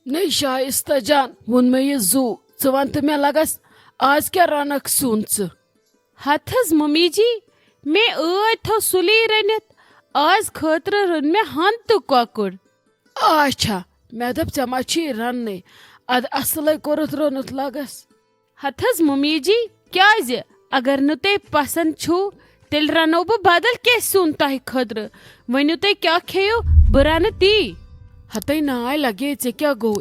नहीं शाइस्ता जान वोन मे ये जू च वन तो मे लगस आज क्या रनक सुन च हथस मम्मी जी मे थो सुली रनित आज खतर रन मे हन तो कौकुर। अच्छा मे दप चे मा छी रन्ने अद असल कोरत रोनुत लगस। हथस मम्मी जी क्या अगर नु ते पसंद छु तेल रनो बह बदल के सुन तह खतर वनु ते क्या खेयो बह रन ती। हतई नाय लगे चे क्या गो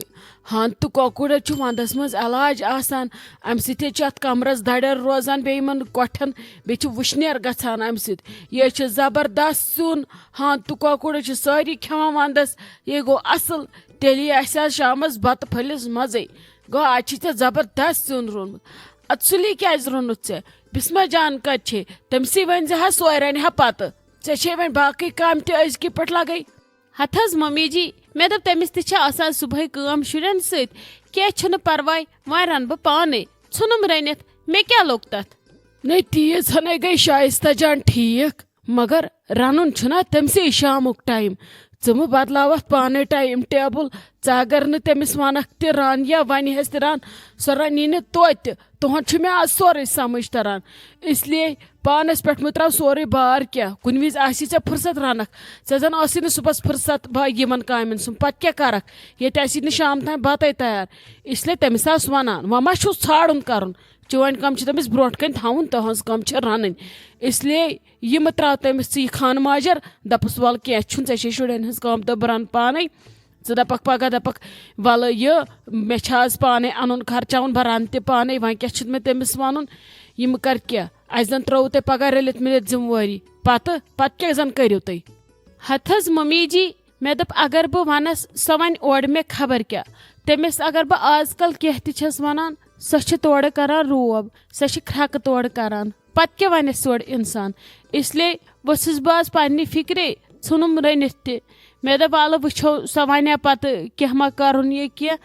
हाँ तो कौकुड़ वंदस मज इलाज आसान अम सत अत कमरस दड़र रोजान बेमन कोठन बे वुशनेर गछान अम सत ये जबरदस्त सुन हाँ तो कौकुड़ सारी खेवान वंदस ये गो असल तेल आस शामस बत फलिस मजे गो आज जबरदस्त सुन रोनमुत अत सुली क्या रोनुत ऐ बिस्मा जान कत तमसी वन हा सोय रन हा पत ऐ वन बाकी काम तजक पे लगे। हथस मम्मी जी मे दप तमिस तह सुबह कम शुरन सह परवाय वह रन बह पाने नुम रनित मे क्या लोग तथ। नहीं तीज हने गई शाइस्ता जान ठीक मगर रनुन छुना तमसे शामुक टाइम च बदलावत पाने टाइम टेबल अगर न तमिस वनक त रान या वन हस त रान सो रनी न तोत तुहद मे आज सोरे समझ तरन इसलिए पानस पे मुत्राव सोरे बार क्या कुन विज आसी चे फुर्सत रानक ऐ जन आसी न सुबह फुर्सत यमन कामन सुन पत क्या करक ये आसी न शाम तान बत तैयार इसलिए तमिस वनान वह मा छाड़न कर चोन कम तमिस ब्रोट कन थवन तहज कम रन इसलिए यम त्रा तमिस खान माजर दपस वल क्या ऐ शुरन हज कम तो बह रन पाने च दपक पगह दपक वल ये मे पाने अन खर्चावन बह रन त पाने वह क्या मे तमिस वन यम कर क्या अस जन त्रो ते पगह रलित मिलित जिम्मेवारी पत क्या जन करो तुम। हथस मम्मी जी मे दप अगर बह वनस सो वन ओर मे खबर क्या तमिस अगर बह आजकल कह तस वनान सह तोड़ करान रोब सह ख्रक तोड़ करान पत क्या वनस ओर इंसान इसलिए वसस बह आज पन्ने फिक्रे नुम रनित त मे दप वाल वो सो वन पत क्या मा कर ये क्या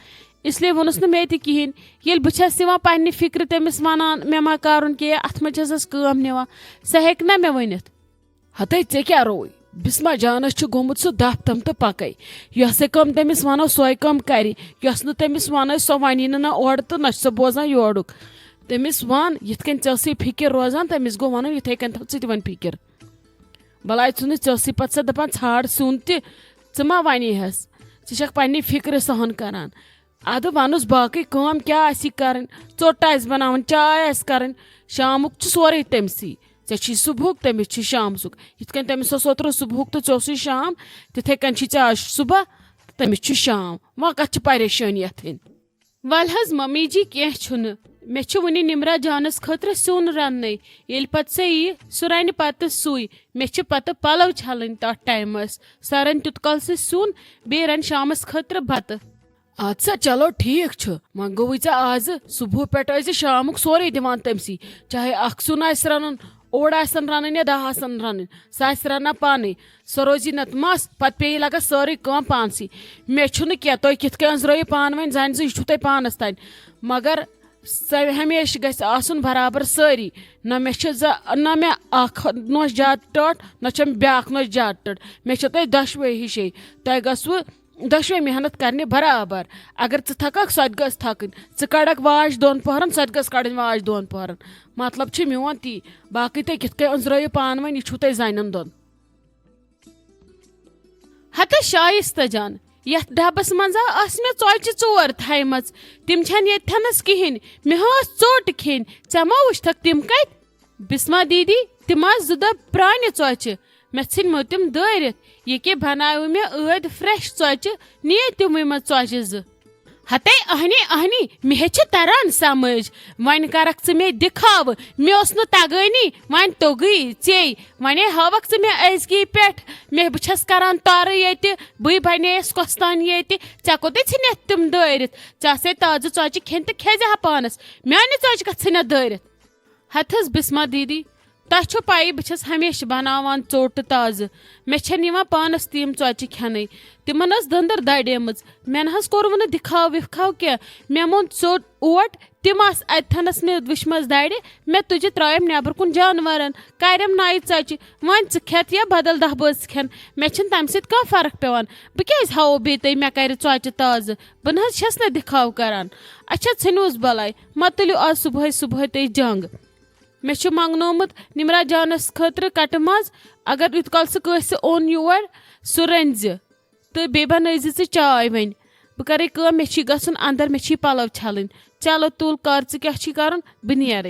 इसलिए वोनस न मे तहन ये बह पन्ने फिक्र तमिस वनान मे मा कर अत मस कम निवा सह हेक ना मे वनित। हतई ऐ क्या रोई बिस्मा जानस गोमुत सह दप तम तो पकई यस कम तमिस वनो सोय कम कर यस न तमिस वन सो वनी ना ओर तो न सह बोजान योरुक तमिस वन यिथ कन ऐसी फिक्र रोजान तमिस गो वन इथे कन थो च वन फिक्र भला नु ऐसी पे सह दपान छाड़ सुन त मा वनी हस च पन्ने फिक्र सहन करान अद वनुस बाकी काम क्या कर चोट बनावन चाय कर शामुक सोरे तमसी ऐ सुबह तमिस शाम सुख यिथ कन तमिस ओतर सुबह तो ऐ शाम तिथे कन आज सुबह तमिस शाम वह कत परेशानी अथन। वल हज मम्मी जी कह मे वुनि निमरा जानस खतर सुन रन ये पत से यी सह रन पत सुई मे पत पलव छलन तथ टाइमस सह रन तुत कल से सुन बे रन शामस खतर बत। अच्छा चलो ठीक वन गो आज सुबह पे शामुक सोरे दिवान तमसी चाहे अख सुन रन ओड रन या 10 रन सह रना पाने सह रोजी नत मस पे पे लगा सारी कम पानसी मे क्या तुम कित अंजरो पान वन जान यह तुम पानस तान मगर हमेश गन बराबर सारी न मे अख नोश ज्यादा टट न ब्या नोश ज्यादा टट मे तुम दशवे हिशे तुम गो दशवे मेहनत करने बराबर अगर थकक सो गस थकन कड़क वाश 2 पहरन सो गस कड़न वाश 2 पहरन मतलब मोन ती बाकी तुम कित अंजरो पान वन यह तुम जान दोन। हत शाइस्ता जान यथ डबस मज मे चौचि 4 थम तम येथनस कहें मे चोट खेन ऐ मा वुथक तम कत बिस्मा दीदी तम 2 प्रान चौचि मे नो तम दरित ये के बनाव मे ऐद फ्रेश चौचि निये तम मे चौचि 2 हते अहनी अहनी मे तरन समझ वन करक च मे दिखाव मे न तगनी वन तोगी चे वन हवक च मे अजगी पे मे बस करान तार ये बी बनेस कोस्तान ये ऐ कोत थ तम दरित ऐसे ताज चौचि खेन तो खेज हा पानस मे चौचि कत थ दरित। हथस बिस्मा दीदी तह छ पाई बह छस हमेशा बनावान चोट ताज मे छन यिवान पानस तीम चौचि खेने तिमन स दंदर दाड़ेमज मे न कोर न दिखाव विखाव क्या मे मोन चोट ओट तिम आस अथनस मे विशमस दाड़े मे तुझे त्रायम नेबर कुन जानवरन करम नाय चचि वन च खेत या बदल दह बज खेन मे छन तम सत का फर्क पेवान बह क्या हाओ बे तय मे कर चौचि ताज बह न छस न दिखाव करान अच्छा छनोस बलाय मत तुलियो आज सुबह सुबह तय जंग मे मंगनोमुत निमरा जानस खतर कट मज अगर इत कल सह कस ओन योर सह रंज तो बे बनज चाय वन बह कर मे गसन अंदर मे पलव छलन चलो तुल कर क्या कर बह नेर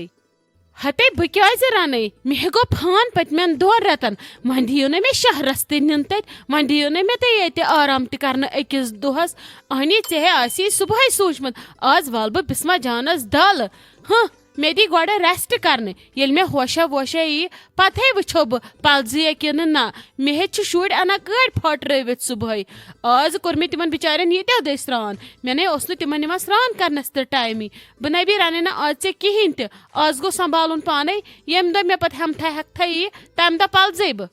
हते बह क्या रन मे गो फान पतमें 2 रेतन वन दियो न मे शहरस वन दियो न मे ते आराम कर अकिस दोहस अहनी ऐ सुबह सोचमुत आज वाल बह बिस्मा जानस दल हाँ मे दी गोड़े रेस्ट करने येल मे होशा वोशा यी पथे वुछो बह पलजी किन ना मे हे शुर अना कड़ फटरवित सुबह आज कोर मे तिमन बिचारन ये दे स्रान मे ने ओस तिमन निवान स्रान करनस त टाइमी बह नबी रने ना आज से कहीं त आज गो संभालुन पाने यम द मे पत हम थे हक थे तम द पलजे बह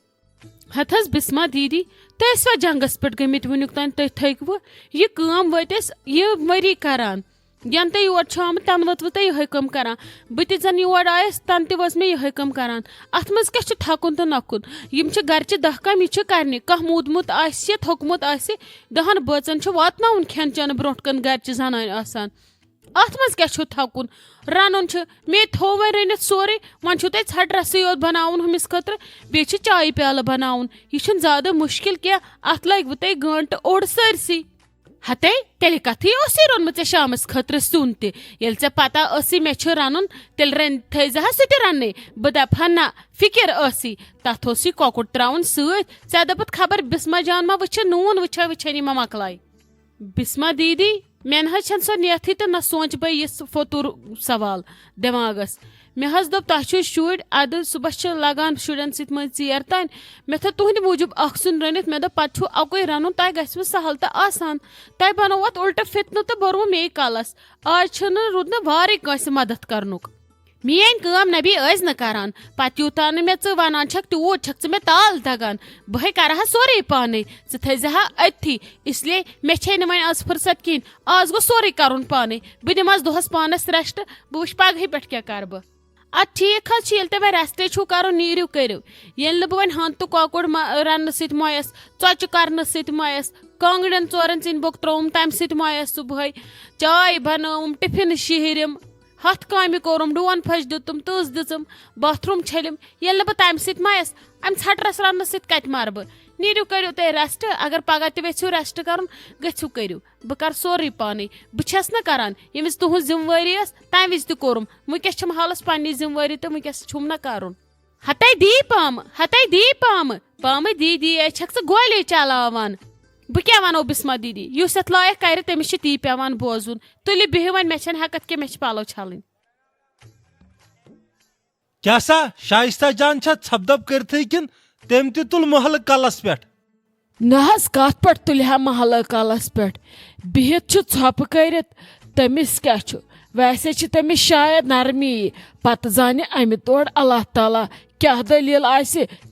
हथस बिस्मा दीदी तसवा जंगस पे गमित वुनुक तान तै थकव ये काम वतस ये वरी करान यन ते योर आम तन वत्व ते यह कम करान बह तन योर आयस तन तस मे यह कम करान अत मज क्या थकुन तो नकुन यम गरचे 10 काम यह करने कह मूदमुत आसि थोकमुत आसि 10 बचन वातनाउन खेन चेन ब्रोट कन गरचे जनान आसान अत मज क्या थकुन रनुन मे थो वन रनित सोरे वन ते षटरस योत बनाउन हमिस खतर बे चाय प्याल बनाउन यह ज्यादा मुश्किल क्या अत लग ते गंट ओड़ सरसी हते तेल कथी रोनमुत शामस खतर सुन ते पता मे रनुन तेल रन थजा सह रन्ने बह दपहा ना फिक्र तथ कौकुर त्राउन सै दपत खबर बिस्मा जान मा वुच नून वुछा वुछन मा मकलाय बिस्मा दीदी मे न सो नियथी तो न सोच बह यह फोतुर सवाल दिमागस मे दोप तह शुर अद सुबह लगान शुरन सत मर तान मे थो तुहद मूजूब सुन रनित मे दोप पत अकोई रनुन तह गो सहल तो आसान तह बनो अत उल्टा फितन तो बोरव मे कलस आज रुद न वारे कंस मदद करनुक मेन काम नबी न करान पत यूता मे वन तूत छक मे ताल दगान बह कर सोरे पाने थजा अथी इसलिए मे वन आज फुर्सत कहें आज गो सोरे कर पाने बह दिम दोहस पानस रेस्ट बह वुच पगह पे क्या कर बह अत ठीक ये वे रेस्टे छू कर नीरू करो ये बह वन हन तो कौकुर रन सत मयस चौच कर सत मयस कांगड़न 4 चिन बोक त्रोम तम सत मयस सुबह चाय बनम टिफिन शिहरम हथ काम कोरम डोन फज दुतम तस दिचम बाथरूम छलिम ये बह तम सत मयस अम षटरस रन सत कत मर बह नीरू करो तुम रेस्ट अगर पगह तु रेस्ट कर गु करो बह कर सोरे पाने बस न करान यम तुह जिम्मेवारी तम वज तोरम वनकस हालस पन्नी जिम्मेवारी तो वनकस छुम न कर हते दी पाम दीदी छक गोले चलावान बह क्या वनो बिस्मा दीदी युस अत लायक कर तमिस ती पेवान बोजुन तुलि बिह वन मे हेकत के मे पलो छलन क्या सा शाइस्ता जान छपदप करते किन तम तुल महल कलस पे नहस कत पे तुलहा महल कलस पे बिहित छप कर तमिस क्या वैसे तमिस शायद नरमी पत जान अमि तोड़ अल्लाह ताला क्या दलील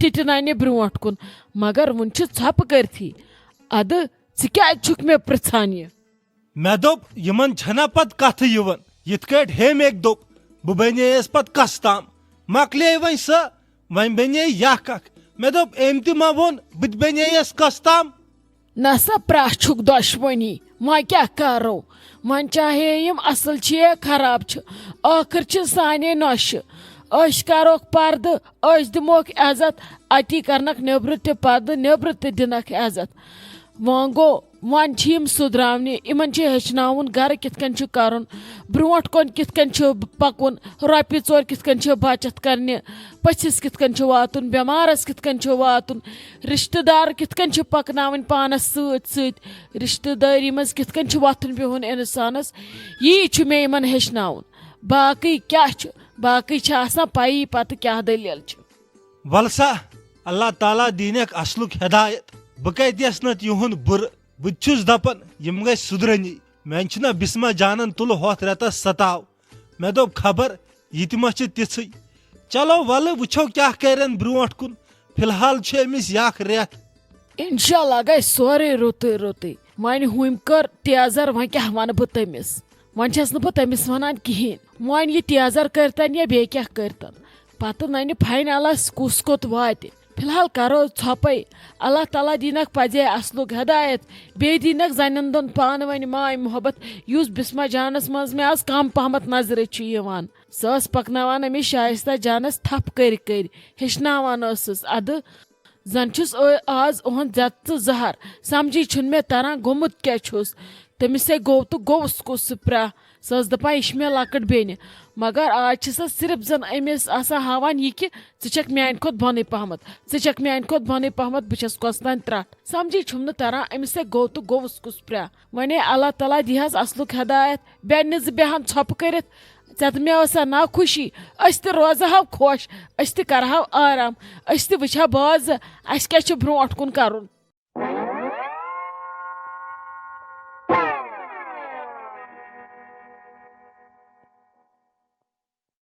टिट नाने ब्रोट कुन मगर वन छप करथी अद क्या मे पृछान यह मे दोप यमन छना पत कथ यवन यिथ कट हेम एक दोप बह बनेस पत कस ताम मकले वन स वन बने यह कख मे दोप एम ति मा वोन बह बनेस कस ताम नसा प्राछुक दुश्मनी वह क्या करो वन चाहे यम असल या खराब आखिर साने नश अस करोक पर्द अस दिमोक इज्जत अति करनक नेबर ते पर्द नेबर ते दिनक इज्जत वन गो वन सुधरावने इन हेचनावन गर कितन कर ब्रोट कन कितन पकुन रोपये 4 कितन बचत करने पछिस कितन वातुन बेमारस कितन वातुन रिश्तेदार कितन पकनावन पानस सत रिश्तेदारी मज कितन वथुन बिहुन इंसानस यी मे इन हेचनावन बाकी क्या बाकी पाई पत क्या दलील वलसा अल्लाह ताला दीनक असलुक हिदायत बह कस नत युन बुर बह दपन यम गई सुधरनी मे बिस्मा जानन तुल होत रेतस सताव मे दोप खबर यह मा तिथ चलो वल वुछो क्या करन ब्रोट कुन फिलहाल छ अमिस यख रेत इंशाल्लाह गई सोरे रुते रुते वन हुम कर तेजर वन क्या वन बह तमिस वन छस न बह तमिस वनान कहें वन ये तेजर करतन या बे क्या करतन पत नन फाइनलस कुस कोत वात फिलहाल करो छपे अल्लाह ताला दीनक पजे असलुक हदायत बे दीनक जन दोन पान वन माय मोहब्बत युस बिस्मा जानस मज में आज कम पहमत नजर सस पकनावान अमिस शाइस्ता जानस थप कर हेचनावान अद जन छुस आज ओहन जत जहर समझी छुन मे तरह गोमुत क्या छुस तमिस गो तो गोस कुस प्रा सस दपा यह मे लकट बेन मगर आज सह सिर्फ जन अमिस हावान यह कि क मान खुद बोन पहमत क मान खुद बोन पहमत बस कस्तन त्रट समझी छुम तरह अमिस गो तो गोस कुस प्रा वने अल्लाह ताला दिहस असलुक हदायत बेन बेहन छप कर मे ना खुशी अस रोजहा खुश अस करहा आराम अस वुछा बाज अस क्या ब्रोट कुन कर